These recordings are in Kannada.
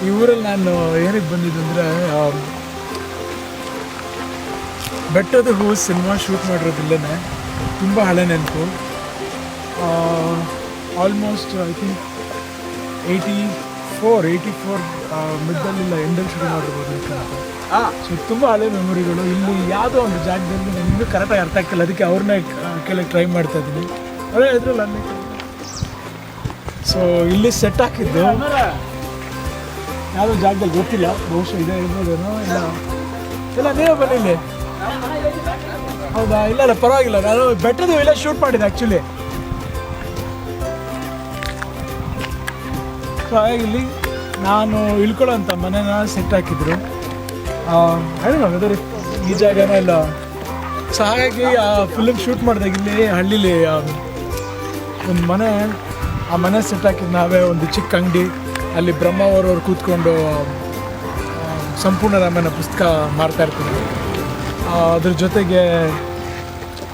ಈ ಊರಲ್ಲಿ ನಾನು ಏನಕ್ಕೆ ಬಂದಿದ್ದು ಅಂದರೆ ಬೆಟ್ಟದ ಹೂವು ಸಿನಿಮಾ ಶೂಟ್ ಮಾಡಿರೋದಿಲ್ಲೇ ತುಂಬ ಹಳೆ ನೆನಪು. ಆಲ್ಮೋಸ್ಟ್ ಐ ಥಿಂಕ್ 84 ಮಿಡ್ಡಲ್ಲಿಲ್ಲ ಎಂಡಲ್ಲಿ ಶುರು ಮಾಡಿರ್ಬೋದು ಅಂತ. ಸೊ ತುಂಬ ಹಳೆ ಮೆಮೊರಿಗಳು. ಇಲ್ಲಿ ಯಾವುದೋ ಒಂದು ಜಾಗದಲ್ಲಿ ನನಗೆ ಇನ್ನೂ ಕರೆಕ್ಟಾಗಿ ಅರ್ಥ ಆಗ್ತಿಲ್ಲ, ಅದಕ್ಕೆ ಅವ್ರನ್ನೇ ಕೇಳಕ್ಕೆ ಟ್ರೈ ಮಾಡ್ತಾ ಇದ್ದೀನಿ. ಅದೇ ಇದ್ರಲ್ಲ ಅನ್ನೇ. ಸೊ ಇಲ್ಲಿ ಸೆಟ್ ಹಾಕಿದ್ದು ಯಾವುದೋ ಜಾಗದಲ್ಲಿ ಗೊತ್ತಿಲ್ಲ, ಬಹುಶಃ ಇದೇ ಇರ್ಬೋದೇನೋ. ಇಲ್ಲ ನೀವೇ ಬನ್ನಿ ಇಲ್ಲಿ. ಹೌದಾ? ಇಲ್ಲ ಪರವಾಗಿಲ್ಲ, ನಾನು ಬೆಟ್ಟದ ಇಲ್ಲ ಶೂಟ್ ಮಾಡಿದ್ದೆ ಆ್ಯಕ್ಚುಲಿ. ಸೊ ಹಾಗಾಗಿ ಇಲ್ಲಿ ನಾನು ಇಳ್ಕೊಳ್ಳೋ ಅಂತ ಮನೇನ ಸೆಟ್ ಹಾಕಿದ್ರು. ವೆದರ್ ಈ ಜಾಗನೋ ಇಲ್ಲ. ಸೊ ಹಾಗಾಗಿ ಆ ಫಿಲ್ಮ್ ಶೂಟ್ ಮಾಡಿದಾಗ ಇಲ್ಲಿ ಹಳ್ಳೀಲಿ ಒಂದು ಮನೆ, ಆ ಮನೆ ಸೆಟ್ ಹಾಕಿದ್ದು ನಾವೇ. ಒಂದು ಚಿಕ್ಕ ಅಂಗಡಿ, ಅಲ್ಲಿ ಬ್ರಹ್ಮಾವರವ್ರು ಕೂತ್ಕೊಂಡು ಸಂಪೂರ್ಣ ರಾಮಾಯಣ ಪುಸ್ತಕ ಮಾರ್ತಾ ಇರ್ತೀನಿ. ಅದ್ರ ಜೊತೆಗೆ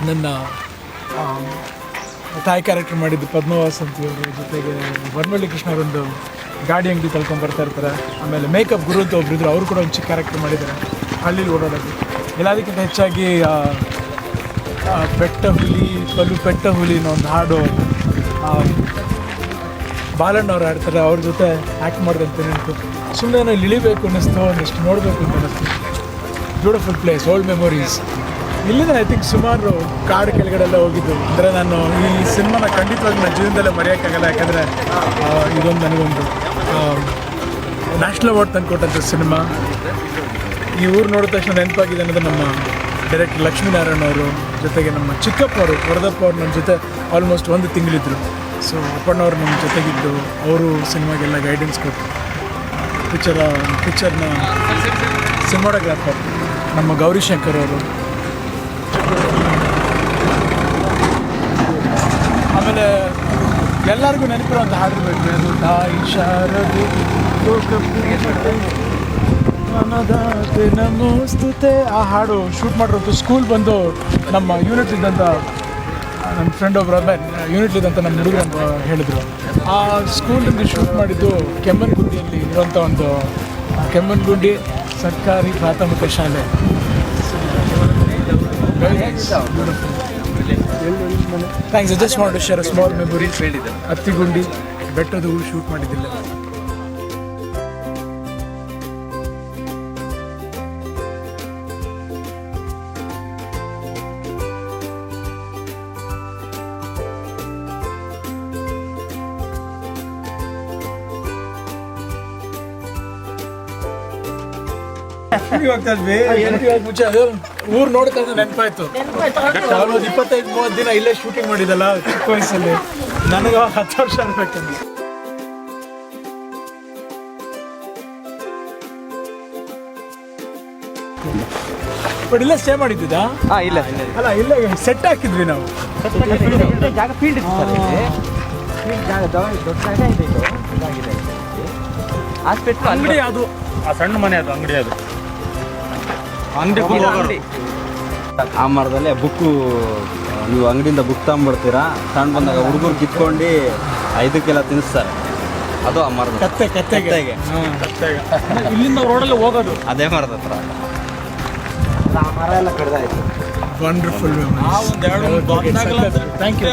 ನನ್ನ ತಾಯಿ ಕ್ಯಾರೆಕ್ಟರ್ ಮಾಡಿದ್ದು ಪದ್ಮವಾಸ್ ಅಂತಿವ್ರ ಜೊತೆಗೆ ವನವಳ್ಳಿ ಕೃಷ್ಣರೊಂದು ಗಾಡಿ ಅಂಗಡಿ ತಳ್ಕೊಂಡು ಬರ್ತಾ ಇರ್ತಾರೆ. ಆಮೇಲೆ ಮೇಕಪ್ ಗುರು ಅಂತ ಒಬ್ಬರಿದ್ರು, ಅವರು ಕೂಡ ಒಂದು ಚಿಕ್ಕ ಕ್ಯಾರೆಕ್ಟರ್ ಮಾಡಿದ್ದಾರೆ ಹಳ್ಳಿಲಿ ಓಡಾಡೋದು. ಎಲ್ಲದಕ್ಕಿಂತ ಹೆಚ್ಚಾಗಿ ಬೆಟ್ಟ ಹುಲಿ ಅನ್ನೋ ಒಂದು ಹಾಡು ಬಾಲಣ್ಣವ್ರು ಆಡ್ತಾರೆ, ಅವ್ರ ಜೊತೆ ಆ್ಯಕ್ಟ್ ಮಾಡಿದಂತ ನೆನಪು. ಸುಮ್ಮನೆ ಇಲ್ಲಿ ಇಳಿಬೇಕು ಅನ್ನಿಸ್ತು, ಒಂದಿಷ್ಟು ನೋಡಬೇಕು ಅಂತ ಅನ್ನಿಸ್ತು. Beautiful place, old memories. ಇಲ್ಲಿಂದ ಐ ಥಿಂಕ್ ಸುಮಾರು ಕಾಡು ಕೆಳಗಡೆಲ್ಲ ಹೋಗಿದ್ದು. ಅಂದರೆ ನಾನು ಈ ಸಿನಿಮಾನ ಖಂಡಿತವಾಗಿ ನನ್ನ ಜೀವನದಲ್ಲೇ ಮರೆಯೋಕ್ಕಾಗಲ್ಲ. ಯಾಕಂದರೆ ಇದೊಂದು ನನಗೊಂದು ನ್ಯಾಷನಲ್ ಅವಾರ್ಡ್ ತಂದುಕೊಟ್ಟಂಥ ಸಿನಿಮಾ. ಈ ಊರು ನೋಡಿದ ತಕ್ಷಣ ನೆನಪಾಗಿದೆ ಅನ್ನೋದು ನಮ್ಮ ಡೈರೆಕ್ಟರ್ ಲಕ್ಷ್ಮೀನಾರಾಯಣ ಅವರು, ಜೊತೆಗೆ ನಮ್ಮ ಚಿಕ್ಕಪ್ಪ ಅವರು, ವರದಪ್ಪ ಅವರು ನನ್ನ ಜೊತೆ ಆಲ್ಮೋಸ್ಟ್ 1 ತಿಂಗಳಿದ್ರು. ಸೊ ಅಪ್ಪಣ್ಣವ್ರು ನಮ್ಮ ಜೊತೆಗಿದ್ದು ಅವರು ಸಿನಿಮಾಗೆಲ್ಲ ಗೈಡೆನ್ಸ್ ಕೊಟ್ಟು ಪಿಕ್ಚರ್ನ ಸಿನಿಮಾಟೋಗ್ರಾಫರ್ ನಮ್ಮ ಗೌರಿಶಂಕರ್ ಅವರು. ಆಮೇಲೆ ಎಲ್ಲರಿಗೂ ನೆನಪಿರುವಂಥ ಹಾಡು ಬೇಕು, ಅದು ತಾಯಿ ಶಾರದೆ ನಮೋಸ್ತುತೆ. ಆ ಹಾಡು ಶೂಟ್ ಮಾಡಿರೋದು ಸ್ಕೂಲ್ ಬಂದು ನಮ್ಮ ಯೂನಿಟ್ ಇದ್ದಂಥ ನನ್ನ ಫ್ರೆಂಡ್ ಒಬ್ಬರು ಯೂನಿಟ್ ಇದ್ದಂಥ ನಮ್ಮ ಹುಡುಗರು ಅಂತ ಹೇಳಿದರು. ಆ ಸ್ಕೂಲಿಂದ ಶೂಟ್ ಮಾಡಿದ್ದು ಕೆಮ್ಮನ್ಗುಂಡಿಯಲ್ಲಿ ಇರುವಂಥ ಒಂದು ಕೆಮ್ಮನ್ಗುಂಡಿ ಸರ್ಕಾರಿ ಪ್ರಾಥಮಿಕ ಶಾಲೆ. Thanks. I just want to share a small memory. Attigundi Bettada Hoovu shoot ಮಾಡಿದ್ದಿಲ್ಲ. ಮುಂಚೆ ಅದು ಊರು ನೋಡ್ತಾ ನೆನಪಾಯ್ತು. ನಾನು 25-30 ದಿನ ಇಲ್ಲೇ ಶೂಟಿಂಗ್ ಮಾಡಿದಲ್ಲ ಚಿಕ್ಕ ವಯಸ್ಸಲ್ಲಿ. ನನಗೆ 10 ವರ್ಷ ಅನ್ಬೇಕಂದ್ರೆ. ಬಟ್ ಇಲ್ಲೇ ಸ್ಟೇ ಮಾಡಿದ್ದ? ಇಲ್ಲ ಅಲ್ಲ, ಇಲ್ಲೇ ಸೆಟ್ ಹಾಕಿದ್ವಿ ನಾವು. ಜಾಗ ಫೀಲ್ಡ್ ಜಾಗ ದೊಡ್ಡ ಜಾಗ ಇದೆ. ಇದು ಇದಾಗಿದೆ ಹಾಸ್ಪಿಟ್ಲ್ ಅಂಗಡಿ. ಅದು ಆ ಸಣ್ಣ ಮನೆ, ಅದು ಅಂಗಡಿ. ಅದು ಅಂಗಡಿ ಆ ಮರದಲ್ಲೇ ಬುಕ್ಕು, ನೀವು ಅಂಗಡಿಯಿಂದ ಬುಕ್ ತಗೊಂಡ್ಬರ್ತೀರಾ, ತಗೊಂಡು ಬಂದಾಗ ಹುಡುಗರು ಕಿತ್ಕೊಂಡು 5ಕ್ಕೆಲ್ಲ ತಿನ್ನಿಸ್ತಾರೆ. ಅದು ಆ ಮರದ ಕತ್ತೆಗೆ ಇಲ್ಲಿಂದ ರೋಡಲ್ಲಿ ಹೋಗೋದು ಅದೇ ಮರದ ಹತ್ರ. ಆ ಮರ ಎಲ್ಲ ಕಡ್ದಾಯ್ತು. ವಂಡರ್ಫುಲ್. Thank you.